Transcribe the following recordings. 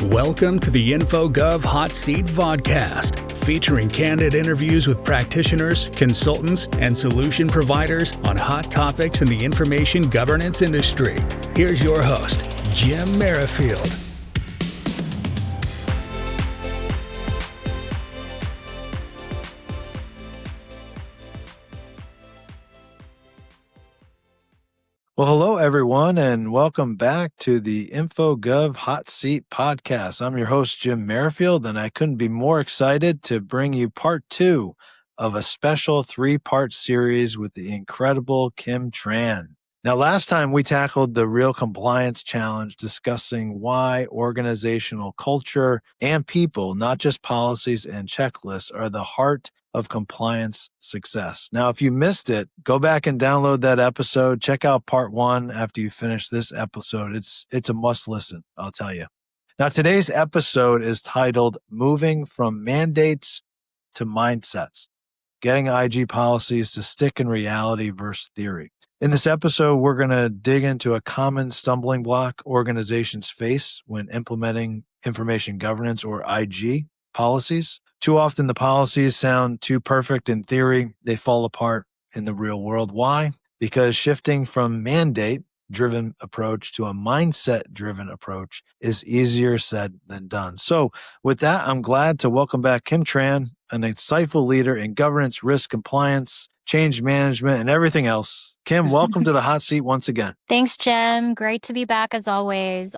Welcome to the InfoGov Hot Seat Podcast, featuring candid interviews with practitioners, consultants, and solution providers on hot topics in the information governance industry. Here's your host, Jim Merrifield. Well, hello, everyone, and welcome back to the InfoGov Hot Seat Podcast. I'm your host, Jim Merrifield, and I couldn't be more excited to bring you part two of a special three-part series with the incredible Kim Tran. Now, last time we tackled the real compliance challenge, discussing why organizational culture and people, not just policies and checklists, are the heart of compliance success. Now, if you missed it, go back and download that episode. Check out part one after you finish this episode. It's a must listen, I'll tell you. Now, today's episode is titled Moving from Mandates to Mindsets, Getting IG Policies to Stick in Reality versus Theory. In this episode, we're going to dig into a common stumbling block organizations face when implementing information governance or IG policies. Too often the policies sound too perfect in theory. They fall apart in the real world. Why? Because shifting from mandate-driven approach to a mindset-driven approach is easier said than done. So with that, I'm glad to welcome back Kim Tran, an insightful leader in governance, risk compliance, change management, and everything else. Kim, welcome to the hot seat once again. Thanks, Jim. Great to be back as always.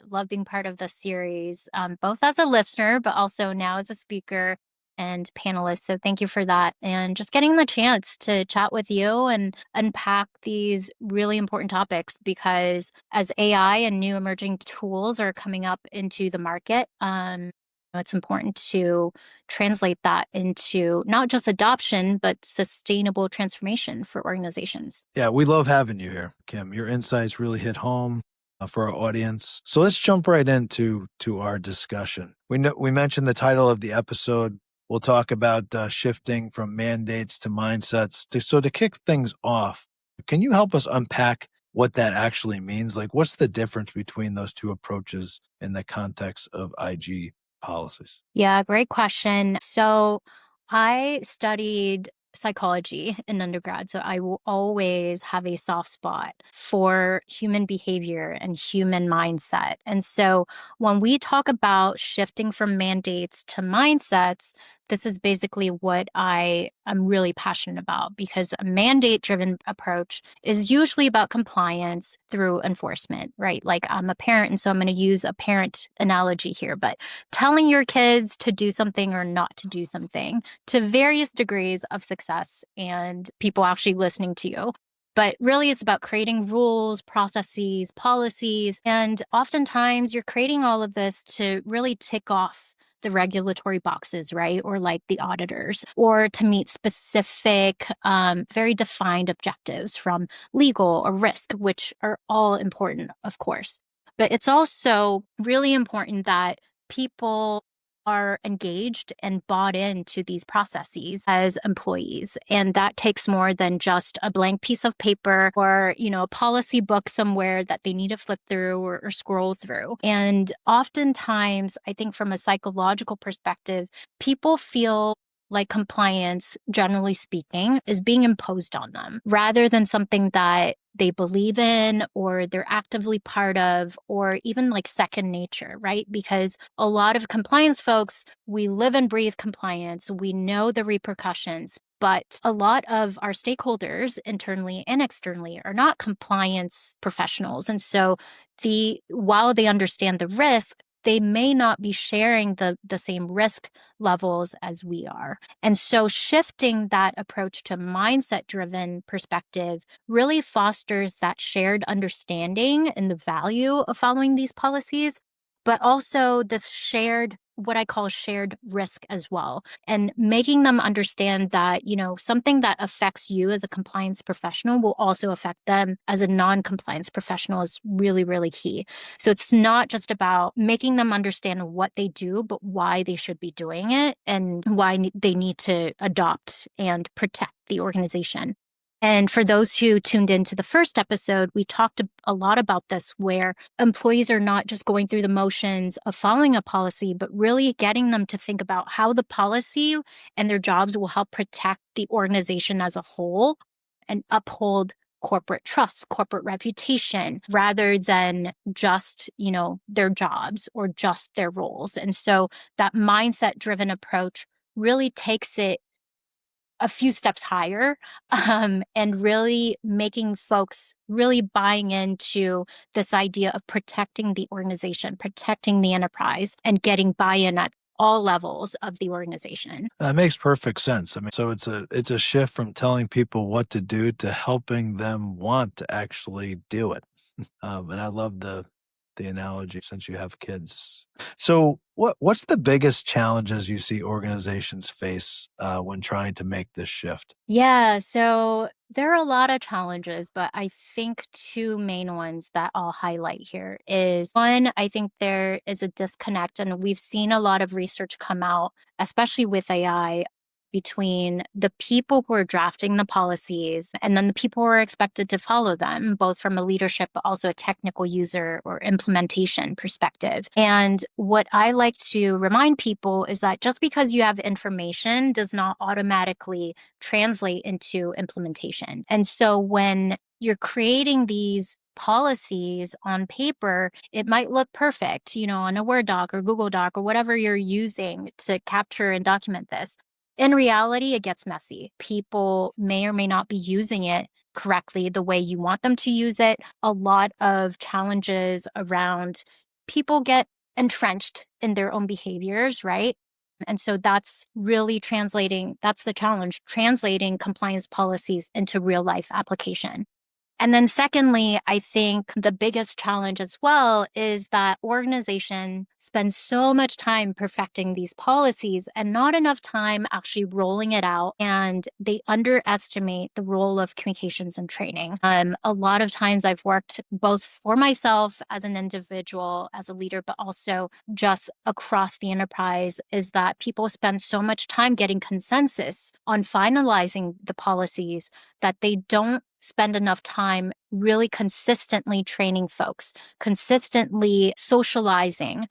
Love being part of this series, both as a listener, but also now as a speaker and panelist. So thank you for that. And just getting the chance to chat with you and unpack these really important topics, because as AI and new emerging tools are coming up into the market, it's important to translate that into not just adoption, but sustainable transformation for organizations. Yeah, we love having you here, Kim. Your insights really hit home for our audience. So let's jump right into our discussion. We mentioned the title of the episode. We'll talk about shifting from mandates to mindsets. So to kick things off, can you help us unpack what that actually means? Like, what's the difference between those two approaches in the context of IG policies? Yeah, great question. So I studied psychology in undergrad, so I will always have a soft spot for human behavior and human mindset. And so when we talk about shifting from mandates to mindsets, this is basically what I am really passionate about, because a mandate-driven approach is usually about compliance through enforcement, right? Like, I'm a parent, and so I'm going to use a parent analogy here, but telling your kids to do something or not to do something to various degrees of success and people actually listening to you. But really, it's about creating rules, processes, policies, and oftentimes you're creating all of this to really tick off the regulatory boxes, right? Or like the auditors, or to meet specific, very defined objectives from legal or risk, which are all important, of course. But it's also really important that people are engaged and bought into these processes as employees. And that takes more than just a blank piece of paper or, a policy book somewhere that they need to flip through or scroll through. And oftentimes, I think from a psychological perspective, people feel like compliance, generally speaking, is being imposed on them rather than something that they believe in or they're actively part of, or even like second nature, right? Because a lot of compliance folks, we live and breathe compliance. We know the repercussions, but a lot of our stakeholders internally and externally are not compliance professionals. And so while they understand the risk, they may not be sharing the same risk levels as we are. And so shifting that approach to mindset-driven perspective really fosters that shared understanding and the value of following these policies, but also this what I call shared risk as well. And making them understand that, something that affects you as a compliance professional will also affect them as a non-compliance professional is really, really key. So it's not just about making them understand what they do, but why they should be doing it and why they need to adopt and protect the organization. And for those who tuned into the first episode, we talked a lot about this, where employees are not just going through the motions of following a policy, but really getting them to think about how the policy and their jobs will help protect the organization as a whole and uphold corporate trust, corporate reputation, rather than just, their jobs or just their roles. And so that mindset-driven approach really takes it a few steps higher, and really making folks really buying into this idea of protecting the organization, protecting the enterprise, and getting buy-in at all levels of the organization. That makes perfect sense. I mean, so it's a shift from telling people what to do to helping them want to actually do it. And I love the analogy since you have kids. So what's the biggest challenges you see organizations face when trying to make this shift? Yeah, so there are a lot of challenges, but I think two main ones that I'll highlight here is one, I think there is a disconnect, and we've seen a lot of research come out, especially with AI, between the people who are drafting the policies and then the people who are expected to follow them, both from a leadership but also a technical user or implementation perspective. And what I like to remind people is that just because you have information does not automatically translate into implementation. And so when you're creating these policies on paper, it might look perfect, on a Word doc or Google Doc or whatever you're using to capture and document this. In reality, it gets messy. People may or may not be using it correctly the way you want them to use it. A lot of challenges around people get entrenched in their own behaviors, right? And so that's really that's the challenge, translating compliance policies into real life application. And then secondly, I think the biggest challenge as well is that organization spends so much time perfecting these policies and not enough time actually rolling it out. And they underestimate the role of communications and training. A lot of times I've worked both for myself as an individual, as a leader, but also just across the enterprise, is that people spend so much time getting consensus on finalizing the policies that they don't spend enough time really consistently training folks, consistently socializing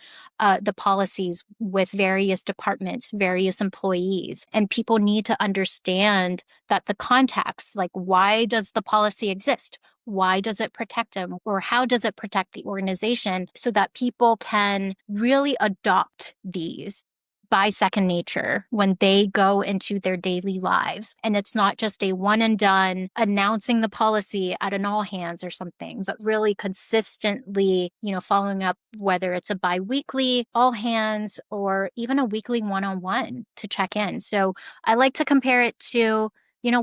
the policies with various departments, various employees. And people need to understand that the context, like, why does the policy exist? Why does it protect them? Or how does it protect the organization, so that people can really adopt these by second nature when they go into their daily lives. And it's not just a one and done announcing the policy at an all hands or something, but really consistently, following up, whether it's a bi-weekly all hands or even a weekly one-on-one to check in. So I like to compare it to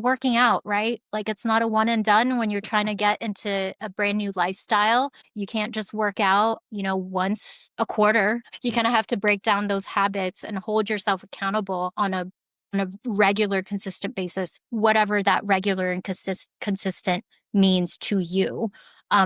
working out, right? Like, it's not a one and done when you're trying to get into a brand new lifestyle. You can't just work out, once a quarter. You kind of have to break down those habits and hold yourself accountable on a regular, consistent basis, whatever that regular and consistent means to you.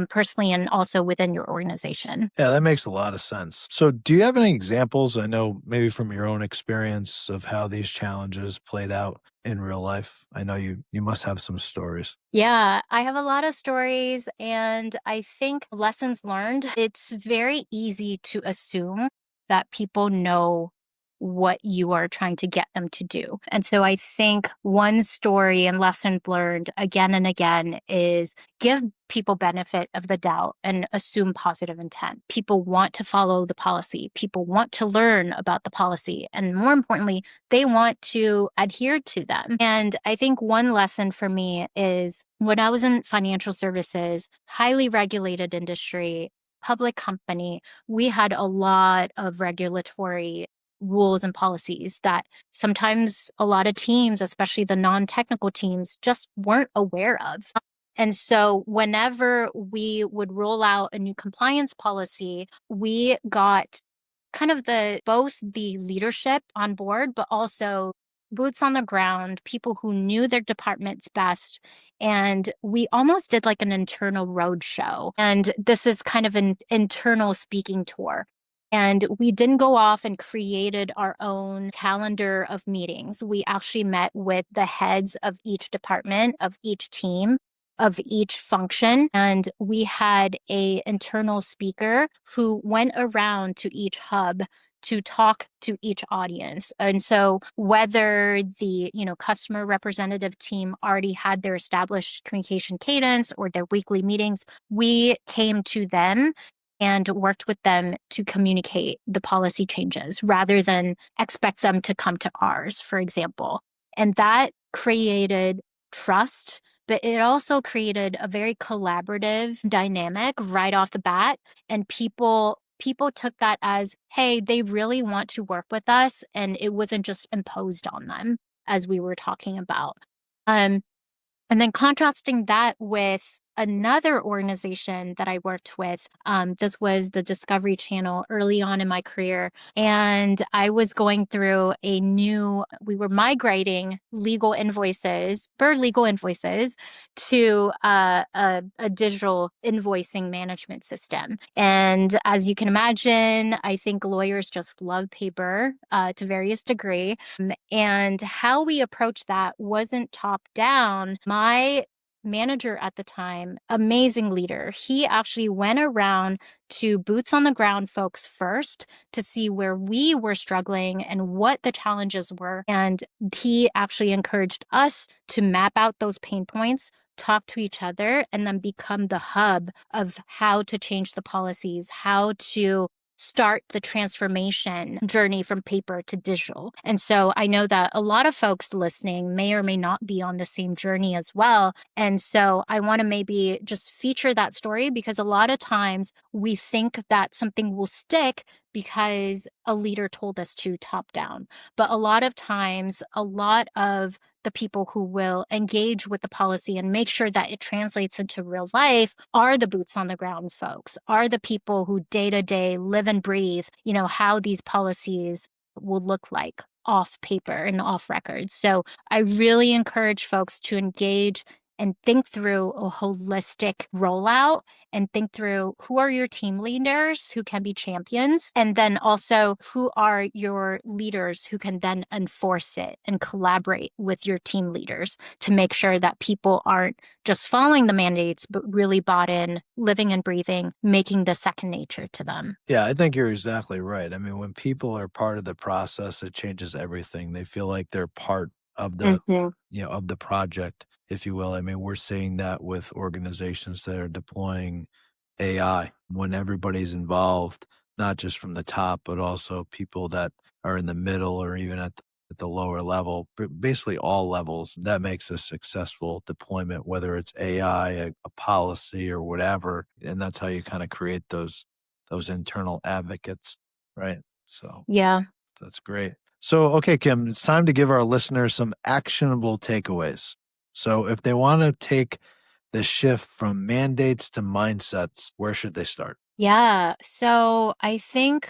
Personally, and also within your organization. Yeah, that makes a lot of sense. So do you have any examples, I know maybe from your own experience, of how these challenges played out in real life? I know you must have some stories. Yeah, I have a lot of stories, and I think lessons learned. It's very easy to assume that people know what you are trying to get them to do. And so I think one story and lesson learned again and again is give people benefit of the doubt and assume positive intent. People want to follow the policy. People want to learn about the policy. And more importantly, they want to adhere to them. And I think one lesson for me is when I was in financial services, highly regulated industry, public company, we had a lot of regulatory rules and policies that sometimes a lot of teams, especially the non-technical teams, just weren't aware of. And so whenever we would roll out a new compliance policy, we got kind of both the leadership on board, but also boots on the ground, people who knew their departments best. And we almost did like an internal road show. And this is kind of an internal speaking tour. And we didn't go off and created our own calendar of meetings. We actually met with the heads of each department, of each team, of each function. And we had an internal speaker who went around to each hub to talk to each audience. And so whether the, customer representative team already had their established communication cadence or their weekly meetings, we came to them and worked with them to communicate the policy changes rather than expect them to come to ours, for example. And that created trust, but it also created a very collaborative dynamic right off the bat. And people took that as, hey, they really want to work with us. And it wasn't just imposed on them, as we were talking about. And then contrasting that with another organization that I worked with, this was the Discovery Channel early on in my career. And I was going through we were migrating Bird legal invoices to a digital invoicing management system. And as you can imagine, I think lawyers just love paper to various degree. And how we approached that wasn't top down. My manager at the time, amazing leader, he actually went around to boots on the ground folks first to see where we were struggling and what the challenges were. And he actually encouraged us to map out those pain points, talk to each other, and then become the hub of how to change the policies, how to start the transformation journey from paper to digital. And so I know that a lot of folks listening may or may not be on the same journey as well. And so I want to maybe just feature that story because a lot of times we think that something will stick because a leader told us to top down. But a lot of times, a lot of the people who will engage with the policy and make sure that it translates into real life are the boots on the ground folks, are the people who day to day live and breathe, how these policies will look like off paper and off record. So I really encourage folks to engage and think through a holistic rollout and think through who are your team leaders who can be champions, and then also who are your leaders who can then enforce it and collaborate with your team leaders to make sure that people aren't just following the mandates, but really bought in, living and breathing, making this second nature to them. Yeah, I think you're exactly right. I mean, when people are part of the process, it changes everything. They feel like they're part of the, of the project, if you will. I mean, we're seeing that with organizations that are deploying AI when everybody's involved, not just from the top, but also people that are in the middle or even at the lower level, but basically all levels. That makes a successful deployment, whether it's AI, a policy, or whatever. And that's how you kind of create those internal advocates, right? So Yeah. that's great. So, okay, Kim, it's time to give our listeners some actionable takeaways. So if they want to take the shift from mandates to mindsets, where should they start? Yeah. So I think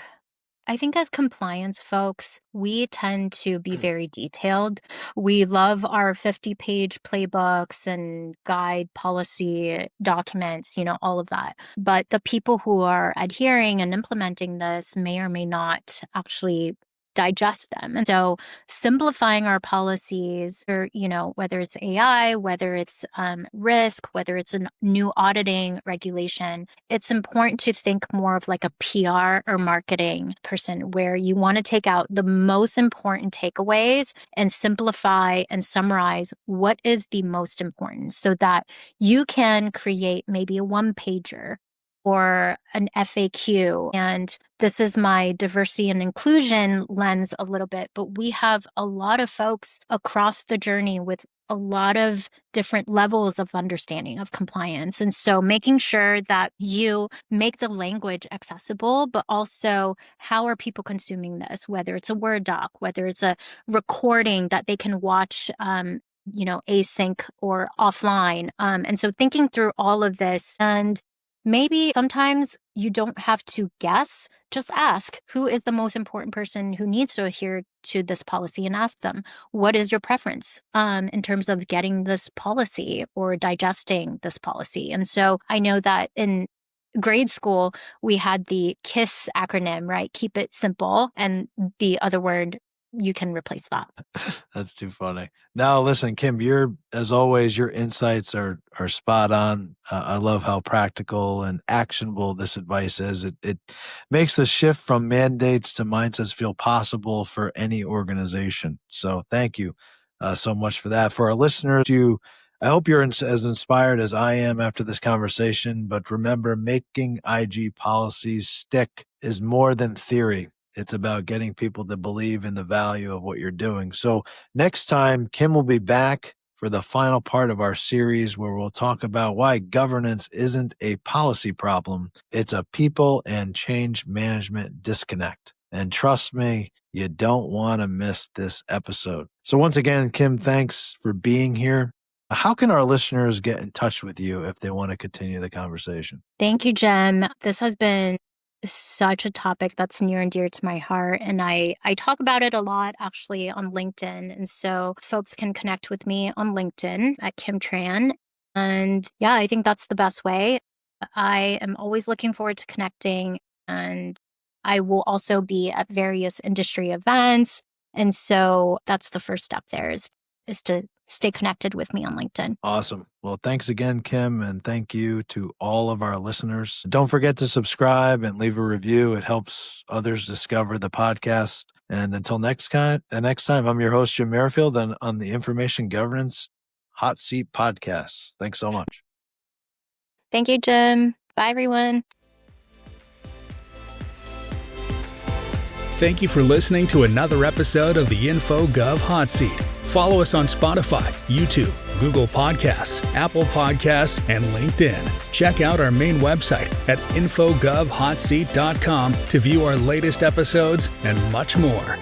as compliance folks, we tend to be very detailed. We love our 50-page playbooks and guide policy documents, all of that. But the people who are adhering and implementing this may or may not actually digest them. And so simplifying our policies or, whether it's AI, whether it's risk, whether it's a new auditing regulation, it's important to think more of like a PR or marketing person where you want to take out the most important takeaways and simplify and summarize what is the most important so that you can create maybe a one-pager or an FAQ. And this is my diversity and inclusion lens a little bit, but we have a lot of folks across the journey with a lot of different levels of understanding of compliance. And so making sure that you make the language accessible, but also how are people consuming this, whether it's a Word doc, whether it's a recording that they can watch async or offline. And so thinking through all of this, and maybe sometimes you don't have to guess, just ask who is the most important person who needs to adhere to this policy and ask them, what is your preference in terms of getting this policy or digesting this policy? And so I know that grade school, we had the KISS acronym, right? Keep it simple. And the other word, you can replace that. That's too funny. Now, listen, Kim, as always, your insights are spot on. I love how practical and actionable this advice is. It makes the shift from mandates to mindsets feel possible for any organization. So thank you so much for that. For our listeners, I hope you're as inspired as I am after this conversation. But remember, making IG policies stick is more than theory. It's about getting people to believe in the value of what you're doing. So next time, Kim will be back for the final part of our series where we'll talk about why governance isn't a policy problem. It's a people and change management disconnect. And trust me, you don't want to miss this episode. So once again, Kim, thanks for being here. How can our listeners get in touch with you if they want to continue the conversation? Thank you, Jem. This has been such a topic that's near and dear to my heart. And I talk about it a lot actually on LinkedIn. And so folks can connect with me on LinkedIn at Kim Tran. And yeah, I think that's the best way. I am always looking forward to connecting, and I will also be at various industry events. And so that's the first step there is to stay connected with me on LinkedIn. Awesome. Well, thanks again, Kim, and thank you to all of our listeners. Don't forget to subscribe and leave a review. It helps others discover the podcast. And until next time, I'm your host, Jim Merrifield, and on the Information Governance Hot Seat Podcast. Thanks so much. Thank you, Jim. Bye, everyone. Thank you for listening to another episode of the InfoGov Hot Seat. Follow us on Spotify, YouTube, Google Podcasts, Apple Podcasts, and LinkedIn. Check out our main website at infogovhotseat.com to view our latest episodes and much more.